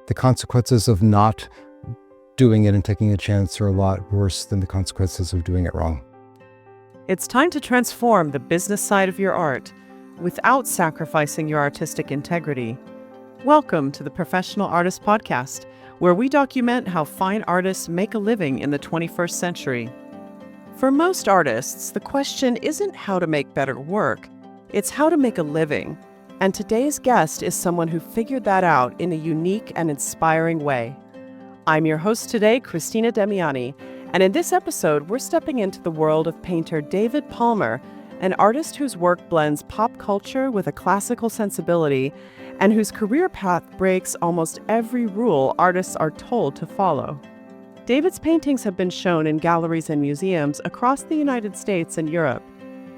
the consequences of not doing it and taking a chance are a lot worse than the consequences of doing it wrong. It's time to transform the business side of your art without sacrificing your artistic integrity. Welcome to the Professional Artist Podcast, where we document how fine artists make a living in the 21st century. For most artists, the question isn't how to make better work, it's how to make a living. And today's guest is someone who figured that out in a unique and inspiring way. I'm your host today, Christina Demiani, and in this episode, we're stepping into the world of painter David Palmer, an artist whose work blends pop culture with a classical sensibility and whose career path breaks almost every rule artists are told to follow. David's paintings have been shown in galleries and museums across the United States and Europe.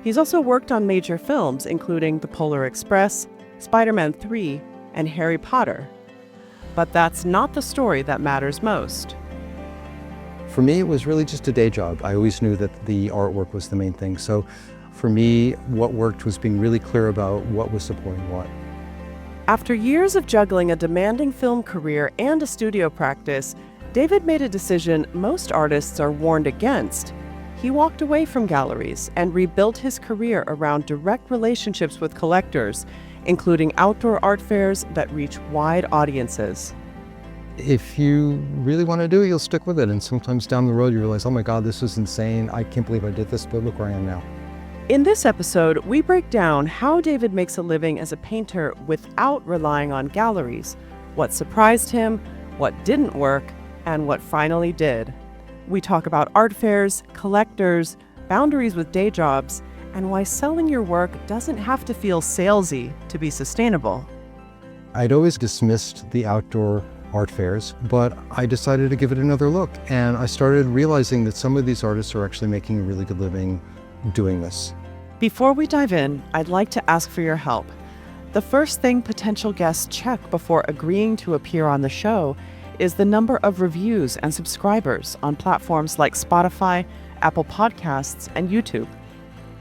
He's also worked on major films, including The Polar Express, Spider-Man 3, and Harry Potter. But that's not the story that matters most. For me, it was really just a day job. I always knew that the artwork was the main thing. So for me, what worked was being really clear about what was supporting what. After years of juggling a demanding film career and a studio practice, David made a decision most artists are warned against. He walked away from galleries and rebuilt his career around direct relationships with collectors, including outdoor art fairs that reach wide audiences. If you really want to do it, you'll stick with it. And sometimes down the road, you realize, oh my God, this was insane. I can't believe I did this, but look where I am now. In this episode, we break down how David makes a living as a painter without relying on galleries, what surprised him, what didn't work, and what finally did. We talk about art fairs, collectors, boundaries with day jobs, and why selling your work doesn't have to feel salesy to be sustainable. I'd always dismissed the outdoor art fairs, but I decided to give it another look. And I started realizing that some of these artists are actually making a really good living doing this. Before we dive in, I'd like to ask for your help. The first thing potential guests check before agreeing to appear on the show is the number of reviews and subscribers on platforms like Spotify, Apple Podcasts, and YouTube.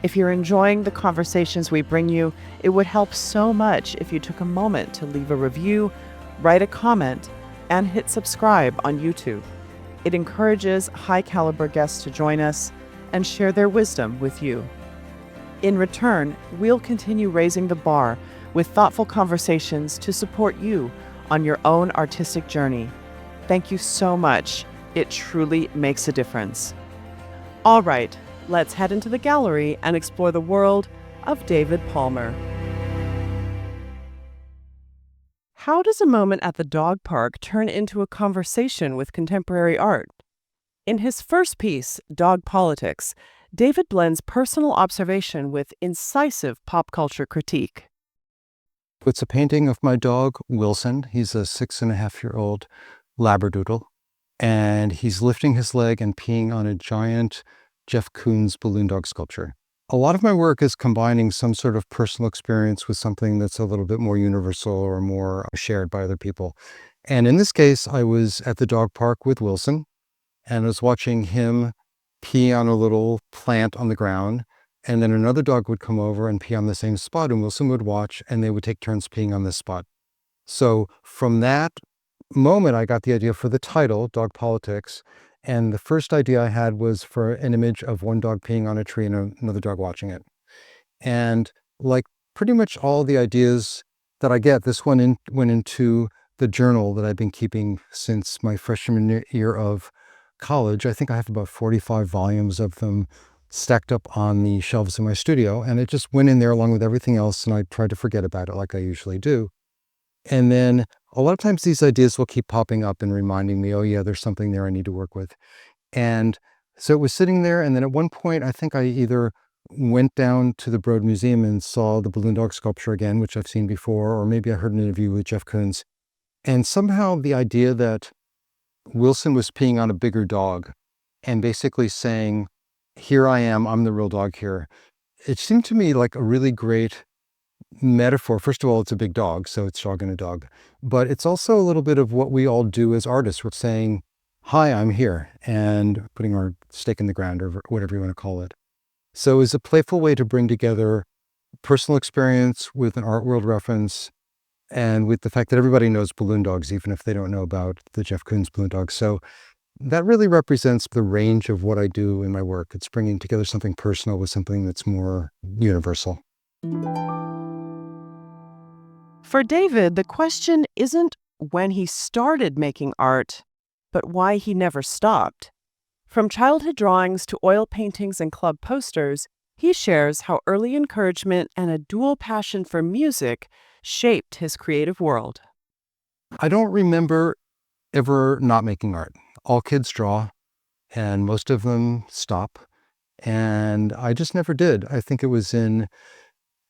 If you're enjoying the conversations we bring you, it would help so much if you took a moment to leave a review, write a comment, and hit subscribe on YouTube. It encourages high-caliber guests to join us and share their wisdom with you. In return, we'll continue raising the bar with thoughtful conversations to support you on your own artistic journey. Thank you so much. It truly makes a difference. All right, let's head into the gallery and explore the world of David Palmer. How does a moment at the dog park turn into a conversation with contemporary art? In his first piece, Dog Politics, David blends personal observation with incisive pop culture critique. It's a painting of my dog, Wilson. He's a 6.5-year-old Labradoodle, and he's lifting his leg and peeing on a giant Jeff Koons balloon dog sculpture. A lot of my work is combining some sort of personal experience with something that's a little bit more universal or more shared by other people. And in this case, I was at the dog park with Wilson, and I was watching him pee on a little plant on the ground, and then another dog would come over and pee on the same spot, and Wilson would watch, and they would take turns peeing on this spot. So from that moment, I got the idea for the title, Dog Politics, and the first idea I had was for an image of one dog peeing on a tree and another dog watching it. And like pretty much all the ideas that I get, this one went into the journal that I've been keeping since my freshman year of college. I think I have about 45 volumes of them stacked up on the shelves in my studio, and it just went in there along with everything else, and I tried to forget about it like I usually do. And then a lot of times these ideas will keep popping up and reminding me, oh yeah, there's something there I need to work with. And so it was sitting there, and then at one point, I think I either went down to the Broad Museum and saw the balloon dog sculpture again, which I've seen before, or maybe I heard an interview with Jeff Koons. And somehow the idea that Wilson was peeing on a bigger dog and basically saying, here I am, I'm the real dog here. It seemed to me like a really great metaphor. First of all, it's a big dog, so it's dog and a dog. But it's also a little bit of what we all do as artists. We're saying, hi, I'm here, and putting our stake in the ground, or whatever you want to call it. So it's a playful way to bring together personal experience with an art world reference and with the fact that everybody knows balloon dogs, even if they don't know about the Jeff Koons balloon dog. So that really represents the range of what I do in my work. It's bringing together something personal with something that's more universal. For David, the question isn't when he started making art, but why he never stopped. From childhood drawings to oil paintings and club posters, he shares how early encouragement and a dual passion for music shaped his creative world. I don't remember ever not making art. All kids draw, and most of them stop. And I just never did. I think it was in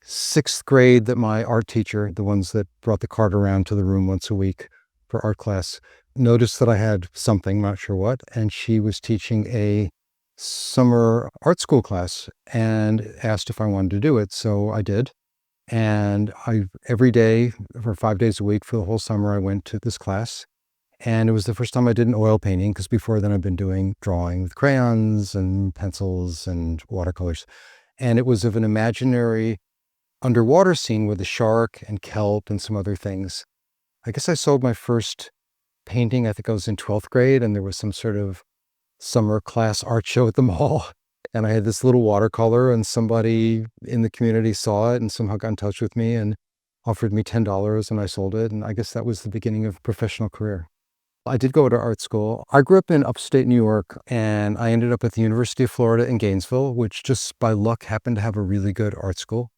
sixth grade that my art teacher, the ones that brought the cart around to the room once a week for art class, noticed that I had something, not sure what, and she was teaching a summer art school class and asked if I wanted to do it. So I did. And every day for 5 days a week for the whole summer, I went to this class. And it was the first time I did an oil painting, because before then I'd been doing drawing with crayons and pencils and watercolors. And it was of an imaginary underwater scene with a shark and kelp and some other things. I guess I sold my first painting, I think I was in 12th grade, and there was some sort of summer class art show at the mall. And I had this little watercolor, and somebody in the community saw it and somehow got in touch with me and offered me $10, and I sold it. And I guess that was the beginning of a professional career. I did go to art school. I grew up in upstate New York, and I ended up at the University of Florida in Gainesville, which just by luck happened to have a really good art school.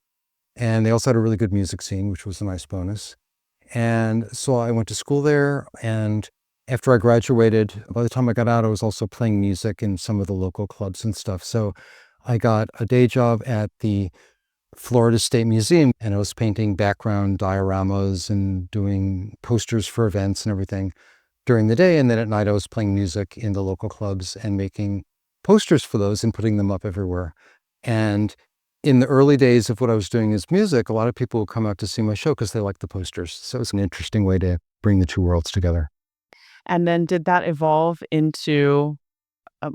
And they also had a really good music scene, which was a nice bonus. And so I went to school there. And after I graduated, by the time I got out, I was also playing music in some of the local clubs and stuff. So I got a day job at the Florida State Museum, and I was painting background dioramas and doing posters for events and everything during the day. And then at night, I was playing music in the local clubs and making posters for those and putting them up everywhere. And in the early days of what I was doing as music, a lot of people would come out to see my show because they liked the posters. So it's an interesting way to bring the two worlds together. And then did that evolve into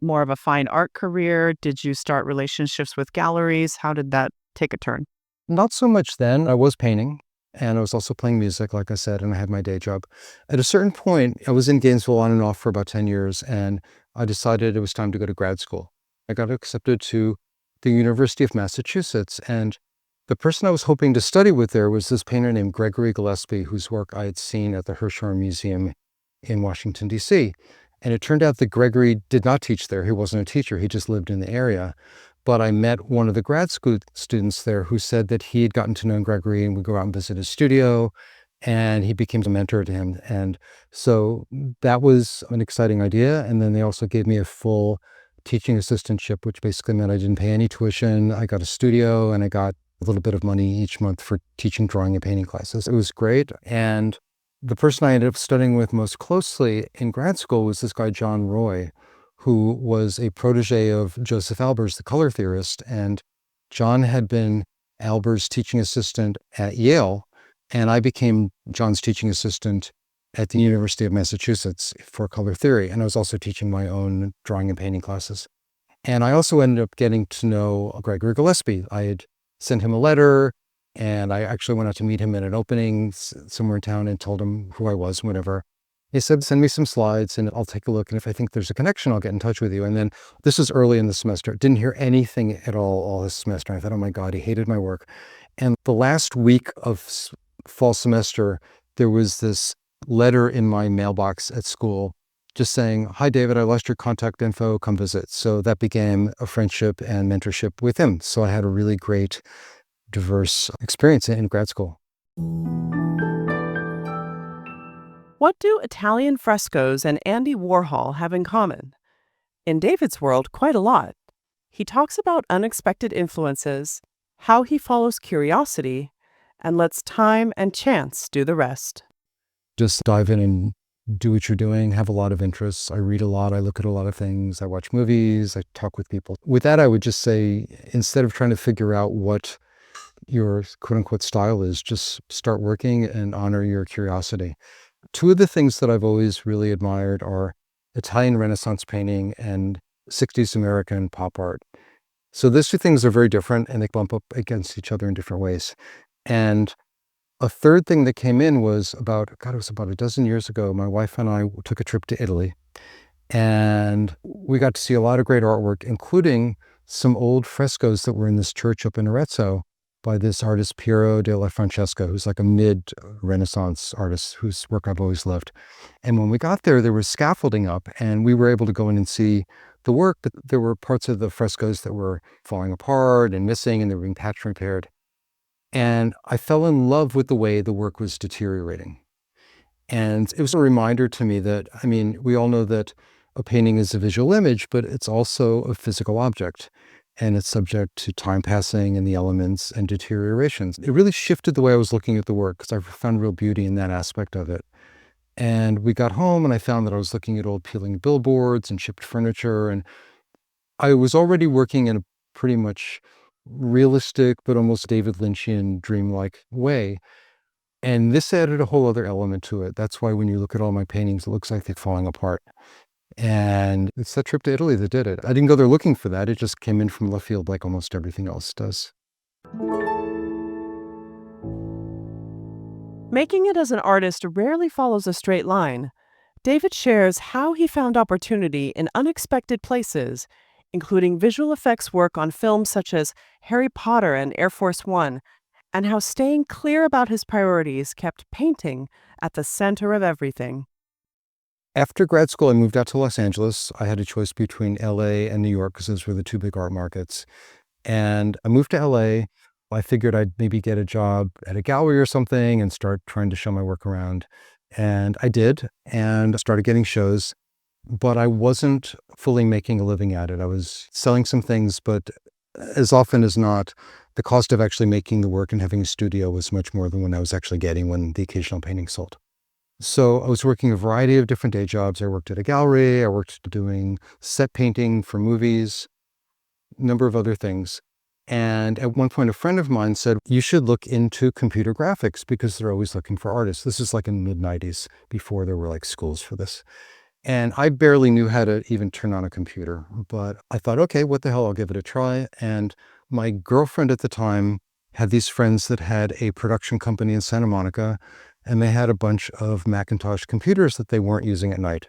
more of a fine art career? Did you start relationships with galleries? How did that take a turn? Not so much then. I was painting, and I was also playing music, like I said, and I had my day job. At a certain point, I was in Gainesville on and off for about 10 years, and I decided it was time to go to grad school. I got accepted to the University of Massachusetts, and the person I was hoping to study with there was this painter named Gregory Gillespie, whose work I had seen at the Hirshhorn Museum in Washington, D.C. And it turned out that Gregory did not teach there. He wasn't a teacher. He just lived in the area. But I met one of the grad school students there who said that he had gotten to know Gregory and would go out and visit his studio, and he became a mentor to him. And so that was an exciting idea. And then they also gave me a full teaching assistantship, which basically meant I didn't pay any tuition. I got a studio, and I got a little bit of money each month for teaching drawing and painting classes. It was great. And the person I ended up studying with most closely in grad school was this guy, John Roy, who was a protege of Joseph Albers, the color theorist. And John had been Albers' teaching assistant at Yale, and I became John's teaching assistant at the University of Massachusetts for color theory. And I was also teaching my own drawing and painting classes. And I also ended up getting to know Gregory Gillespie. I had sent him a letter, and I actually went out to meet him at an opening somewhere in town and told him who I was, whatever. He said, send me some slides and I'll take a look. And if I think there's a connection, I'll get in touch with you. And then this was early in the semester. Didn't hear anything at all this semester. I thought, oh my God, he hated my work. And the last week of fall semester, there was this letter in my mailbox at school just saying, hi, David, I lost your contact info, come visit. So that became a friendship and mentorship with him. So I had a really great, diverse experience in grad school. What do Italian frescoes and Andy Warhol have in common? In David's world, quite a lot. He talks about unexpected influences, how he follows curiosity, and lets time and chance do the rest. Just dive in and do what you're doing, have a lot of interests. I read a lot, I look at a lot of things, I watch movies, I talk with people. With that, I would just say, instead of trying to figure out what your quote unquote style is, just start working and honor your curiosity. Two of the things that I've always really admired are Italian Renaissance painting and 60s American pop art. So those two things are very different, and they bump up against each other in different ways. And A third thing that came in was it was about a dozen years ago. My wife and I took a trip to Italy, and we got to see a lot of great artwork, including some old frescoes that were in this church up in Arezzo by this artist Piero della Francesca, who's like a mid-Renaissance artist whose work I've always loved. And when we got there was scaffolding up, and we were able to go in and see the work, but there were parts of the frescoes that were falling apart and missing, and they were being patched and repaired. And I fell in love with the way the work was deteriorating. And it was a reminder to me that, I mean, we all know that a painting is a visual image, but it's also a physical object. And it's subject to time passing and the elements and deteriorations. It really shifted the way I was looking at the work because I found real beauty in that aspect of it. And we got home and I found that I was looking at old peeling billboards and chipped furniture. And I was already working in a pretty much realistic, but almost David Lynchian dreamlike way. And this added a whole other element to it. That's why when you look at all my paintings, it looks like they're falling apart. And it's that trip to Italy that did it. I didn't go there looking for that. It just came in from left field like almost everything else does. Making it as an artist rarely follows a straight line. David shares how he found opportunity in unexpected places, including visual effects work on films such as Harry Potter and Air Force One, and how staying clear about his priorities kept painting at the center of everything. After grad school, I moved out to Los Angeles. I had a choice between LA and New York because those were the two big art markets. And I moved to LA. I figured I'd maybe get a job at a gallery or something and start trying to show my work around. And I did, and I started getting shows, but I wasn't fully making a living at it. I was selling some things, but as often as not, the cost of actually making the work and having a studio was much more than what I was actually getting when the occasional painting sold. So I was working a variety of different day jobs. I worked at a gallery. I worked doing set painting for movies, a number of other things. And at one point, a friend of mine said, you should look into computer graphics because they're always looking for artists. This is like in the mid-90s, before there were like schools for this. And I barely knew how to even turn on a computer, but I thought, okay, what the hell, I'll give it a try. And my girlfriend at the time had these friends that had a production company in Santa Monica, and they had a bunch of Macintosh computers that they weren't using at night.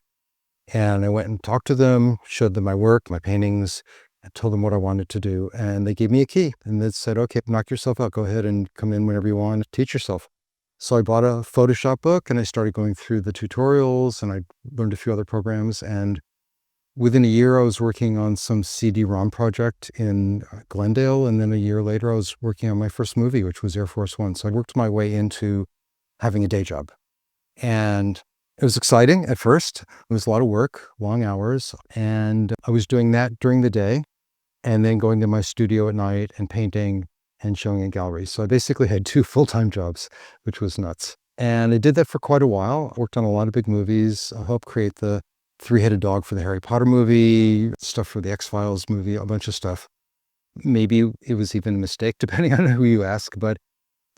And I went and talked to them, showed them my work, my paintings, and told them what I wanted to do. And they gave me a key and they said, okay, knock yourself out. Go ahead and come in whenever you want, teach yourself. So I bought a Photoshop book and I started going through the tutorials, and I learned a few other programs. And within a year, I was working on some CD-ROM project in Glendale. And then a year later, I was working on my first movie, which was Air Force One. So I worked my way into having a day job. And it was exciting at first. It was a lot of work, long hours. And I was doing that during the day and then going to my studio at night and painting and showing in galleries. So I basically had two full-time jobs, which was nuts. And I did that for quite a while. I worked on a lot of big movies. I helped create the three-headed dog for the Harry Potter movie, stuff for the X-Files movie, a bunch of stuff. Maybe it was even a mistake, depending on who you ask, but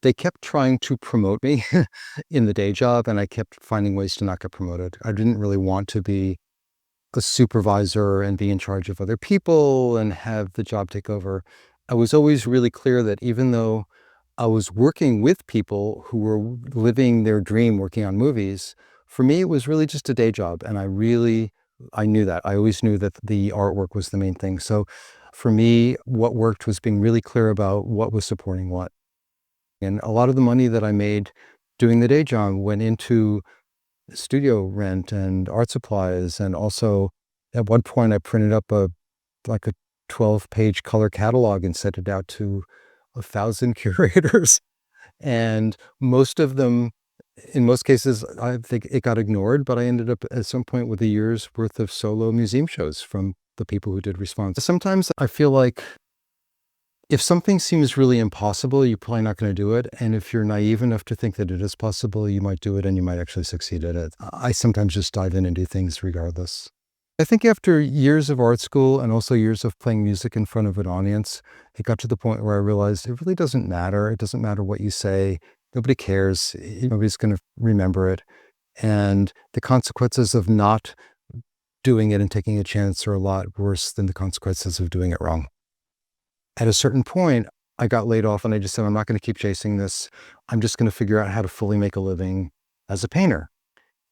they kept trying to promote me in the day job, and I kept finding ways to not get promoted. I didn't really want to be a supervisor and be in charge of other people and have the job take over. I was always really clear that even though I was working with people who were living their dream working on movies, for me, it was really just a day job. And I knew that. I always knew that the artwork was the main thing. So for me, what worked was being really clear about what was supporting what. And a lot of the money that I made doing the day job went into studio rent and art supplies. And also at one point I printed up a 12-page color catalog and sent it out to 1,000 curators. And most of them, in most cases, I think it got ignored, but I ended up at some point with a year's worth of solo museum shows from the people who did response. Sometimes I feel like if something seems really impossible, you're probably not going to do it. And if you're naive enough to think that it is possible, you might do it and you might actually succeed at it. I sometimes just dive in and do things regardless. I think after years of art school and also years of playing music in front of an audience, it got to the point where I realized it really doesn't matter. It doesn't matter what you say. Nobody cares. Nobody's going to remember it. And the consequences of not doing it and taking a chance are a lot worse than the consequences of doing it wrong. At a certain point, I got laid off and I just said, I'm not going to keep chasing this. I'm just going to figure out how to fully make a living as a painter.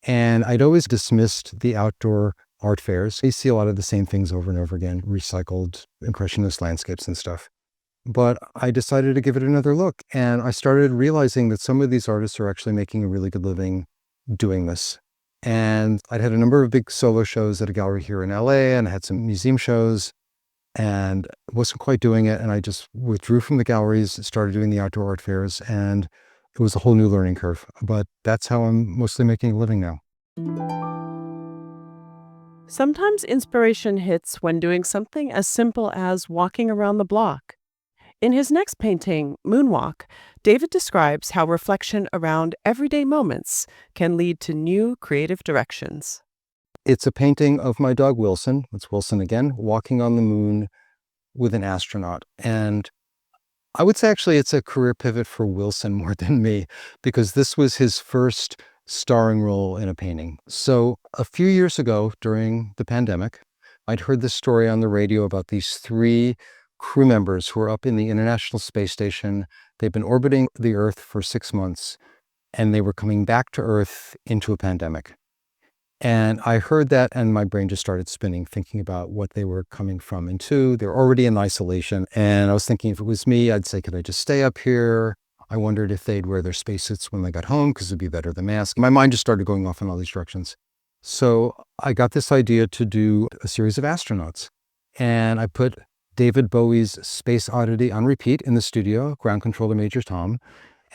And I'd always dismissed the outdoor art fairs. You see a lot of the same things over and over again, recycled impressionist landscapes and stuff. But I decided to give it another look. And I started realizing that some of these artists are actually making a really good living doing this. And I'd had a number of big solo shows at a gallery here in LA, and I had some museum shows and wasn't quite doing it. And I just withdrew from the galleries, started doing the outdoor art fairs, and it was a whole new learning curve. But that's how I'm mostly making a living now. Sometimes inspiration hits when doing something as simple as walking around the block. In his next painting, Moonwalk, David describes how reflection around everyday moments can lead to new creative directions. It's a painting of my dog Wilson. It's Wilson again, walking on the moon with an astronaut. And I would say actually it's a career pivot for Wilson more than me, because this was his first starring role in a painting. So a few years ago during the pandemic, I'd heard this story on the radio about these 3 crew members who are up in the International Space Station. They've been orbiting the Earth for 6 months, and they were coming back to Earth into a pandemic. And I heard that, and my brain just started spinning, thinking about what they were coming from and to. They're already in isolation. And I was thinking, if it was me, I'd say, could I just stay up here? I wondered if they'd wear their spacesuits when they got home, because it'd be better than masks. My mind just started going off in all these directions. So I got this idea to do a series of astronauts. And I put David Bowie's Space Oddity on repeat in the studio, Ground Controller Major Tom.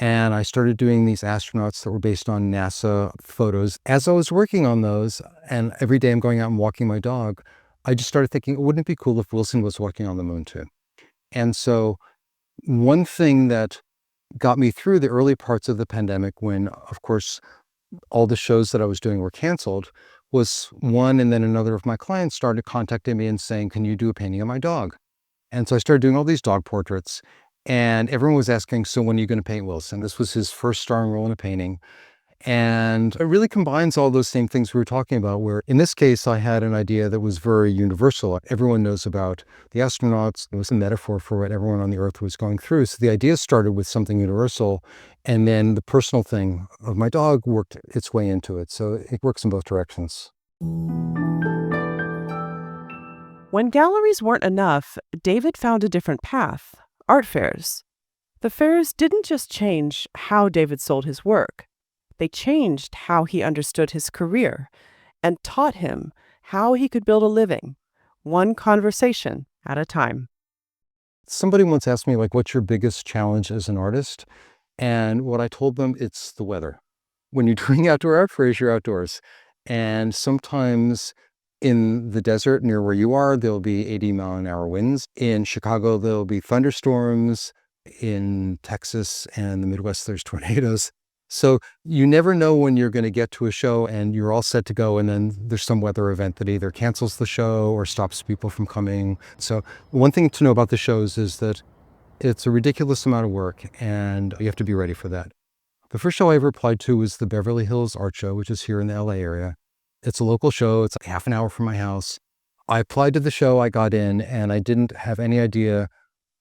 And I started doing these astronauts that were based on NASA photos. As I was working on those, and every day I'm going out and walking my dog, I just started thinking, wouldn't it be cool if Wilson was walking on the moon too? And so one thing that got me through the early parts of the pandemic, when, of course, all the shows that I was doing were canceled, was one and then another of my clients started contacting me and saying, can you do a painting of my dog? And so I started doing all these dog portraits, and everyone was asking, so when are you going to paint Wilson? This was his first starring role in a painting. And it really combines all those same things we were talking about, where in this case, I had an idea that was very universal. Everyone knows about the astronauts. It was a metaphor for what everyone on the Earth was going through. So the idea started with something universal, and then the personal thing of my dog worked its way into it. So it works in both directions. When galleries weren't enough, David found a different path: art fairs. The fairs didn't just change how David sold his work, they changed how he understood his career and taught him how he could build a living, one conversation at a time. Somebody once asked me, like, what's your biggest challenge as an artist? And what I told them, it's the weather. When you're doing outdoor art fairs, you're outdoors. And sometimes in the desert near where you are, there'll be 80-mile-an-hour winds. In Chicago, there'll be thunderstorms. In Texas and the Midwest, there's tornadoes. So you never know when you're going to get to a show and you're all set to go, and then there's some weather event that either cancels the show or stops people from coming. So one thing to know about the shows is that it's a ridiculous amount of work, and you have to be ready for that. The first show I ever applied to was the Beverly Hills Art Show, which is here in the LA area. It's a local show. It's like half an hour from my house. I applied to the show, I got in, and I didn't have any idea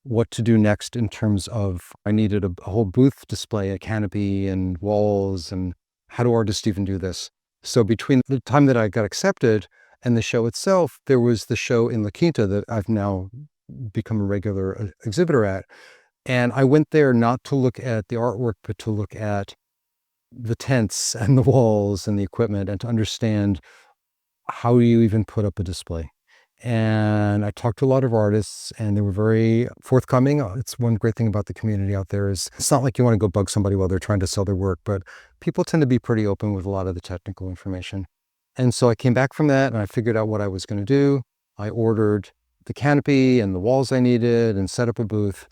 what to do next in terms of I needed a whole booth display, a canopy and walls, and how do artists even do this? So between the time that I got accepted and the show itself, there was the show in La Quinta that I've now become a regular exhibitor at. And I went there not to look at the artwork, but to look at the tents and the walls and the equipment, and to understand how you even put up a display. And I talked to a lot of artists, and they were very forthcoming. It's one great thing about the community out there is it's not like you want to go bug somebody while they're trying to sell their work, but people tend to be pretty open with a lot of the technical information. And so I came back from that and I figured out what I was going to do. I ordered the canopy and the walls I needed and set up a booth.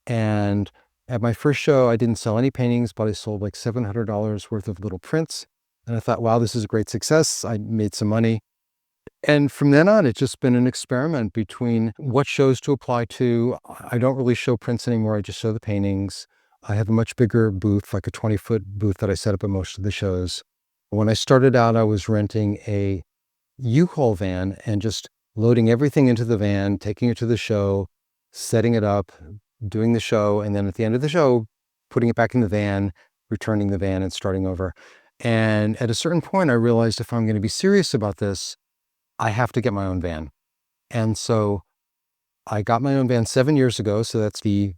And at my first show, I didn't sell any paintings, but I sold like $700 worth of little prints. And I thought, wow, this is a great success. I made some money. And from then on, it's just been an experiment between what shows to apply to. I don't really show prints anymore. I just show the paintings. I have a much bigger booth, like a 20-foot booth that I set up at most of the shows. When I started out, I was renting a U-Haul van and just loading everything into the van, taking it to the show, setting it up, doing the show, and then at the end of the show, putting it back in the van, returning the van and starting over. And at a certain point, I realized if I'm going to be serious about this, I have to get my own van. And so I got my own van 7 years ago. So that's the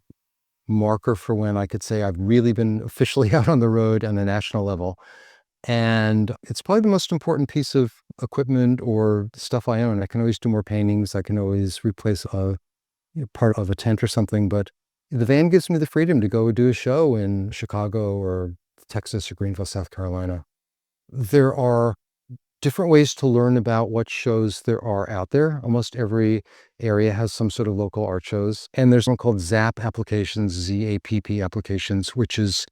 marker for when I could say I've really been officially out on the road on a national level. And it's probably the most important piece of equipment or stuff I own. I can always do more paintings. I can always replace a part of a tent or something. But the van gives me the freedom to go do a show in Chicago or Texas or Greenville, South Carolina. There are different ways to learn about what shows there are out there. Almost every area has some sort of local art shows. And there's one called ZAP applications, ZAPP applications, which is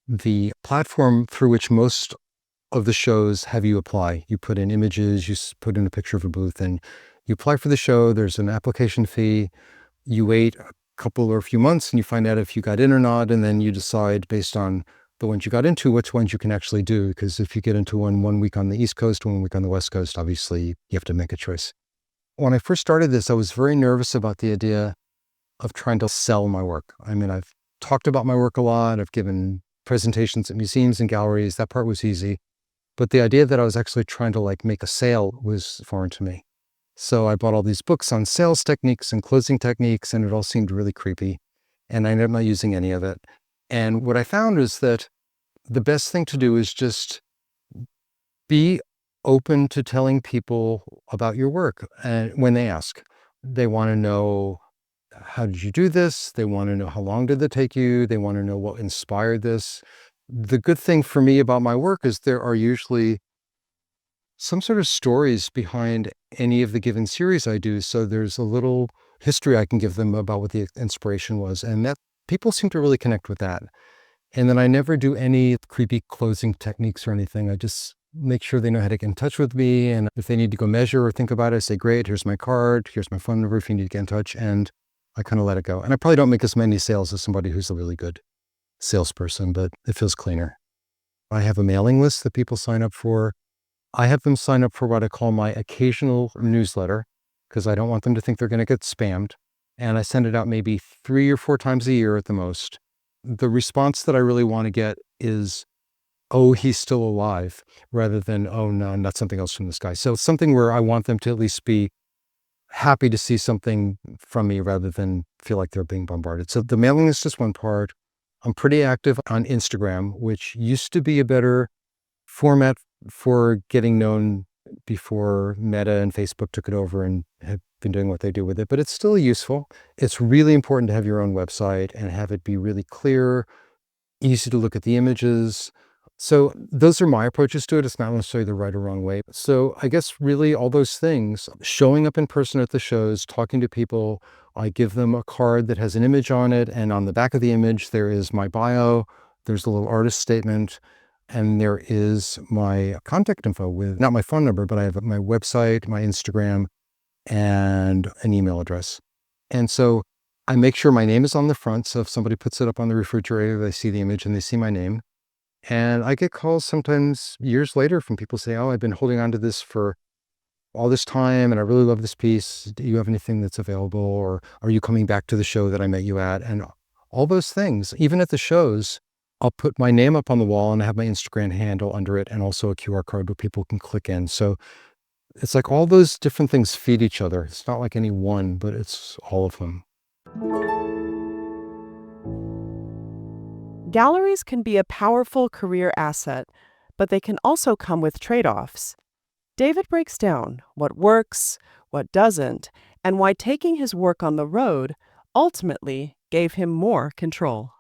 the platform through which most of the shows have you apply. You put in images, you put in a picture of a booth, and you apply for the show. There's an application fee. You wait a couple or a few months and you find out if you got in or not. And then you decide based on the ones you got into, which ones you can actually do. Because if you get into one week on the East Coast, 1 week on the West Coast, obviously you have to make a choice. When I first started this, I was very nervous about the idea of trying to sell my work. I mean, I've talked about my work a lot. I've given presentations at museums and galleries. That part was easy. But the idea that I was actually trying to like make a sale was foreign to me. So I bought all these books on sales techniques and closing techniques, and it all seemed really creepy. And I ended up not using any of it. And what I found is that the best thing to do is just be open to telling people about your work. And when they ask, they want to know, how did you do this? They want to know, how long did it take you? They want to know what inspired this. The good thing for me about my work is there are usually some sort of stories behind any of the given series I do. So there's a little history I can give them about what the inspiration was. And that people seem to really connect with that. And then I never do any creepy closing techniques or anything. I just make sure they know how to get in touch with me. And if they need to go measure or think about it, I say, great, here's my card, here's my phone number if you need to get in touch. And I kind of let it go. And I probably don't make as many sales as somebody who's a really good salesperson, but it feels cleaner. I have a mailing list that people sign up for. I have them sign up for what I call my occasional newsletter, because I don't want them to think they're going to get spammed. And I send it out maybe 3 or 4 times a year at the most. The response that I really want to get is, oh, he's still alive, rather than, oh, no, not something else from this guy. So something where I want them to at least be happy to see something from me rather than feel like they're being bombarded. So the mailing is just one part. I'm pretty active on Instagram, which used to be a better format for getting known before Meta and Facebook took it over and have been doing what they do with it, but it's still useful. It's really important to have your own website and have it be really clear, easy to look at the images. So those are my approaches to it. It's not necessarily the right or wrong way. So I guess really all those things, showing up in person at the shows, talking to people, I give them a card that has an image on it. And on the back of the image, there is my bio, there's a little artist statement, and there is my contact info with, not my phone number, but I have my website, my Instagram, and an email address. And so I make sure my name is on the front. So if somebody puts it up on the refrigerator, they see the image and they see my name. And I get calls sometimes years later from people say, oh, I've been holding on to this for all this time and I really love this piece. Do you have anything that's available? Or are you coming back to the show that I met you at? And all those things, even at the shows, I'll put my name up on the wall and I have my Instagram handle under it and also a QR code where people can click in. So it's like all those different things feed each other. It's not like any one, but it's all of them. Galleries can be a powerful career asset, but they can also come with trade-offs. David breaks down what works, what doesn't, and why taking his work on the road ultimately gave him more control.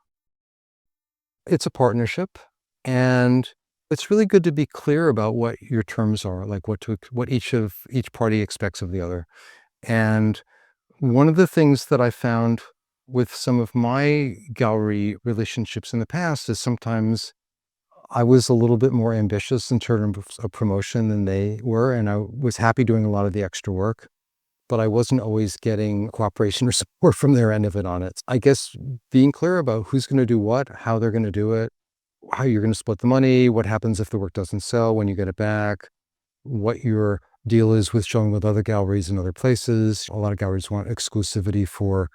It's a partnership, and it's really good to be clear about what your terms are, like what each party expects of the other. And one of the things that I found with some of my gallery relationships in the past is sometimes I was a little bit more ambitious in terms of promotion than they were, and I was happy doing a lot of the extra work, but I wasn't always getting cooperation or support from their end of it on it. I guess being clear about who's going to do what, how they're going to do it, how you're going to split the money, what happens if the work doesn't sell when you get it back, what your deal is with showing with other galleries in other places. A lot of galleries want exclusivity for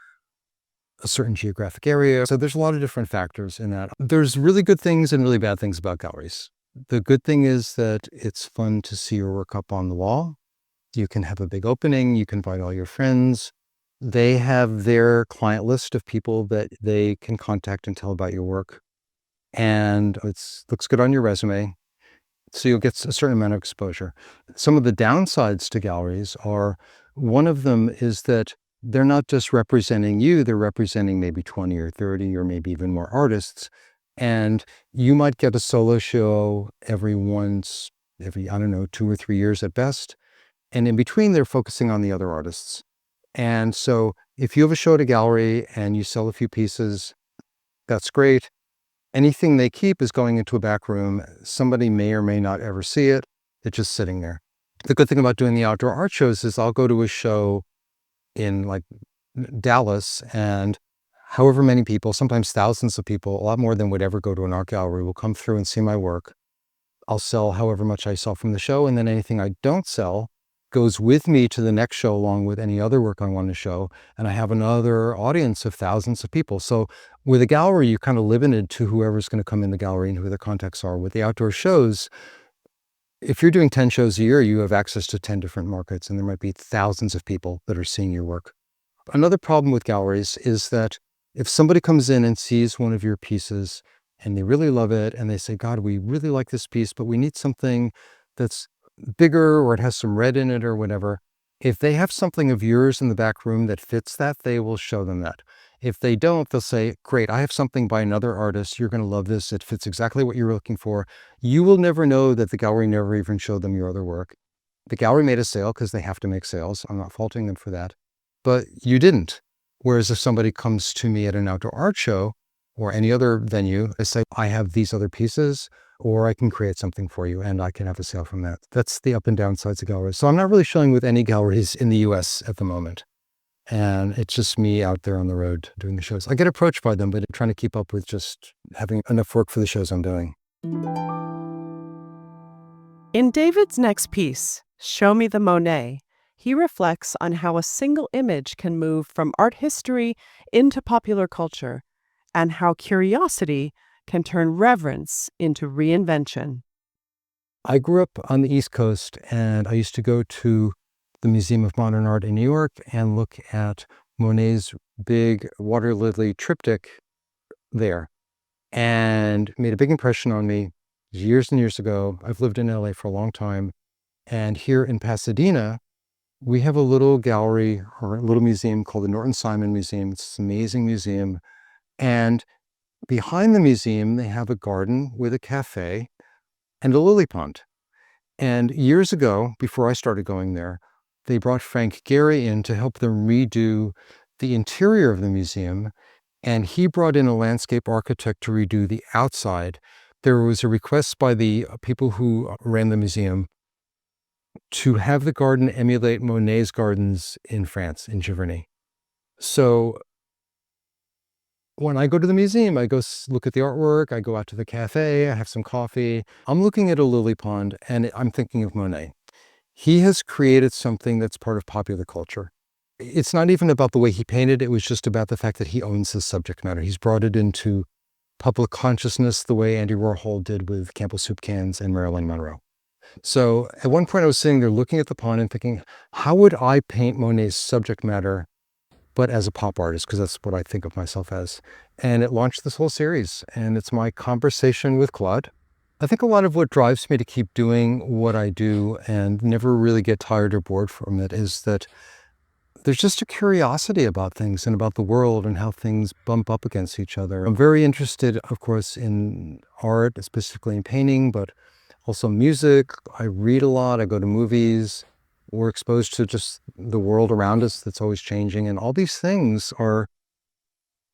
a certain geographic area. So there's a lot of different factors in that. There's really good things and really bad things about galleries. The good thing is that it's fun to see your work up on the wall. You can have a big opening. You can invite all your friends. They have their client list of people that they can contact and tell about your work. And it looks good on your resume. So you'll get a certain amount of exposure. Some of the downsides to galleries are, one of them is that they're not just representing you, they're representing maybe 20 or 30 or maybe even more artists. And you might get a solo show every, I don't know, 2 or 3 years at best. And in between, they're focusing on the other artists. And so if you have a show at a gallery and you sell a few pieces, that's great. Anything they keep is going into a back room. Somebody may or may not ever see it. It's just sitting there. The good thing about doing the outdoor art shows is I'll go to a show in like Dallas, and however many people, sometimes thousands of people, a lot more than would ever go to an art gallery, will come through and see my work. I'll sell however much I sell from the show, and then anything I don't sell goes with me to the next show along with any other work I want to show, and I have another audience of thousands of people. So with a gallery, you're kind of limited to whoever's going to come in the gallery and who their contacts are. With the outdoor shows, if you're doing 10 shows a year, you have access to 10 different markets, and there might be thousands of people that are seeing your work. Another problem with galleries is that if somebody comes in and sees one of your pieces and they really love it and they say, God, we really like this piece, but we need something that's bigger or it has some red in it or whatever. If they have something of yours in the back room that fits that, they will show them that. If they don't, they'll say, great, I have something by another artist. You're going to love this. It fits exactly what you're looking for. You will never know that the gallery never even showed them your other work. The gallery made a sale because they have to make sales. I'm not faulting them for that. But you didn't. Whereas if somebody comes to me at an outdoor art show or any other venue, they say, I have these other pieces, or I can create something for you and I can have a sale from that. That's the up and down sides of galleries. So I'm not really showing with any galleries in the US at the moment. And it's just me out there on the road doing the shows. I get approached by them, but I'm trying to keep up with just having enough work for the shows I'm doing. In David's next piece, Show Me the Monet, he reflects on how a single image can move from art history into popular culture, and how curiosity can turn reverence into reinvention. I grew up on the East Coast, and I used to go to the Museum of Modern Art in New York and look at Monet's big water lily triptych there, and made a big impression on me years and years ago. I've lived in LA for a long time, and here in Pasadena, we have a little gallery or a little museum called the Norton Simon Museum. It's an amazing museum. And behind the museum, they have a garden with a cafe and a lily pond. And years ago, before I started going there, they brought Frank Gehry in to help them redo the interior of the museum. And he brought in a landscape architect to redo the outside. There was a request by the people who ran the museum to have the garden emulate Monet's gardens in France, in Giverny. So when I go to the museum, I go look at the artwork, I go out to the cafe, I have some coffee. I'm looking at a lily pond and I'm thinking of Monet. He has created something that's part of popular culture. It's not even about the way he painted, it was just about the fact that he owns the subject matter. He's brought it into public consciousness the way Andy Warhol did with Campbell soup cans and Marilyn Monroe. So at one point I was sitting there looking at the pond and thinking, how would I paint Monet's subject matter, but as a pop artist, because that's what I think of myself as. And it launched this whole series, and it's my conversation with Claude. I think a lot of what drives me to keep doing what I do and never really get tired or bored from it is that there's just a curiosity about things and about the world and how things bump up against each other. I'm very interested, of course, in art, specifically in painting, but also music. I read a lot, I go to movies. We're exposed to just the world around us that's always changing. And all these things are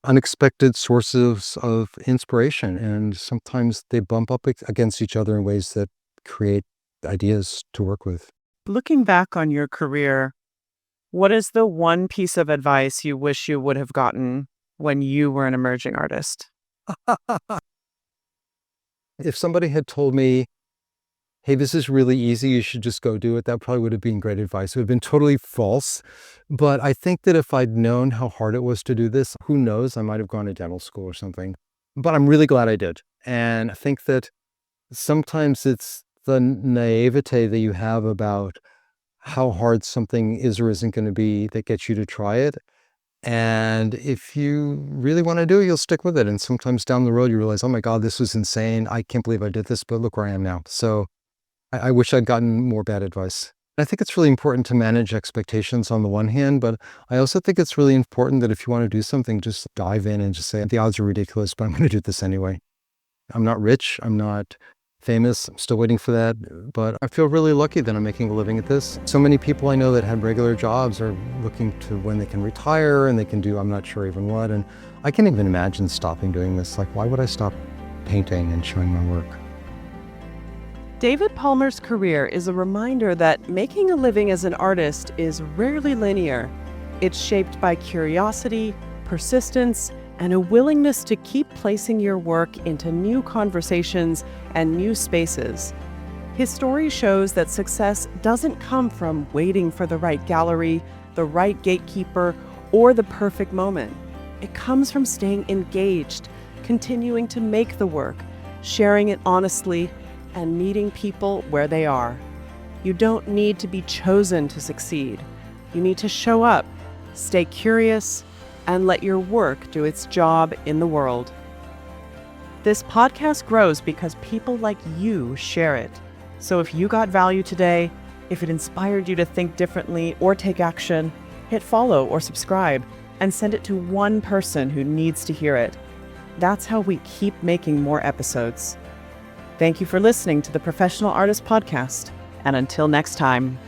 unexpected sources of inspiration. And sometimes they bump up against each other in ways that create ideas to work with. Looking back on your career, what is the one piece of advice you wish you would have gotten when you were an emerging artist? If somebody had told me hey, this is really easy, you should just go do it, that probably would have been great advice. It would have been totally false. But I think that if I'd known how hard it was to do this, who knows, I might have gone to dental school or something. But I'm really glad I did. And I think that sometimes it's the naivete that you have about how hard something is or isn't going to be that gets you to try it. And if you really want to do it, you'll stick with it. And sometimes down the road, you realize, oh my God, this was insane. I can't believe I did this, but look where I am now. So I wish I'd gotten more bad advice. I think it's really important to manage expectations on the one hand, but I also think it's really important that if you want to do something, just dive in and just say, the odds are ridiculous, but I'm going to do this anyway. I'm not rich. I'm not famous. I'm still waiting for that. But I feel really lucky that I'm making a living at this. So many people I know that had regular jobs are looking to when they can retire and they can do, I'm not sure even what. And I can't even imagine stopping doing this. Like, why would I stop painting and showing my work? David Palmer's career is a reminder that making a living as an artist is rarely linear. It's shaped by curiosity, persistence, and a willingness to keep placing your work into new conversations and new spaces. His story shows that success doesn't come from waiting for the right gallery, the right gatekeeper, or the perfect moment. It comes from staying engaged, continuing to make the work, sharing it honestly, and meeting people where they are. You don't need to be chosen to succeed. You need to show up, stay curious, and let your work do its job in the world. This podcast grows because people like you share it. So if you got value today, if it inspired you to think differently or take action, hit follow or subscribe and send it to one person who needs to hear it. That's how we keep making more episodes. Thank you for listening to the Professional Artist Podcast, and until next time.